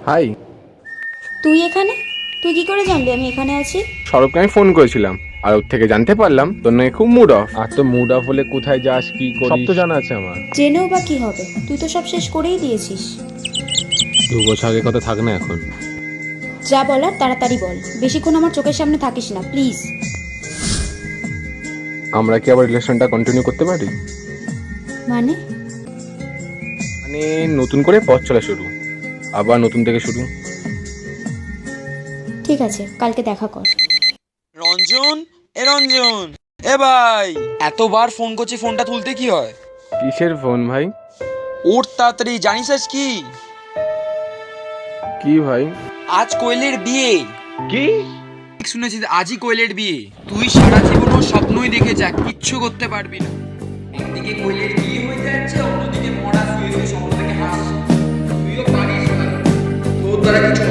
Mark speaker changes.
Speaker 1: High.
Speaker 2: তুই এখানে? তুই কি করে জানলি আমি এখানে আছি?
Speaker 1: সৌরভকে আমি ফোন করেছিলাম, আর ওর থেকে জানতে পারলাম তোর নাকি খুব মুড অফ। আর তো মুড অফ হলে কোথায় যাস, কি করিস সব তো জানা আছে আমার।
Speaker 2: জেনেও বা কি হবে, তুই তো সব শেষ করেই দিয়েছিস।
Speaker 1: 2 বছর আগে কথা থাক না এখন।
Speaker 2: যা বলার তাড়াতাড়ি বল, বেশিক্ষণ আমার চোখের সামনে থাকিস না প্লিজ।
Speaker 1: আমরা কি আবার রিলেশনটা কন্টিনিউ করতে পারি?
Speaker 2: মানে?
Speaker 1: মানে নতুন করে পথ চলা শুরু, আবার নতুন থেকে শুরু।
Speaker 2: ঠিক আছে, কালকে দেখা কর।
Speaker 3: রঞ্জন, এ রঞ্জন, এ ভাই, এতবার ফোন করছি, ফোনটা তুলতে কি হয়?
Speaker 1: কিসের ফোন ভাই?
Speaker 3: ওর তাড়াতাড়ি, জানিস আজ কি?
Speaker 1: কি ভাই?
Speaker 3: আজ কোয়েলের বিয়ে।
Speaker 1: কি?
Speaker 3: শুনেছি আজই কোয়েলের বিয়ে। তুই সারা জীবন ওর স্বপ্নই দেখে যা, কিচ্ছু করতে পারবি না। একদিকে কোয়েলের বিয়ে হয়ে যাচ্ছে, অন্যদিকে মরা শুয়ে শুয়ে স্বপ্ন থেকে হাসছে। তুইও পারিস না, তোর দ্বারা কিছু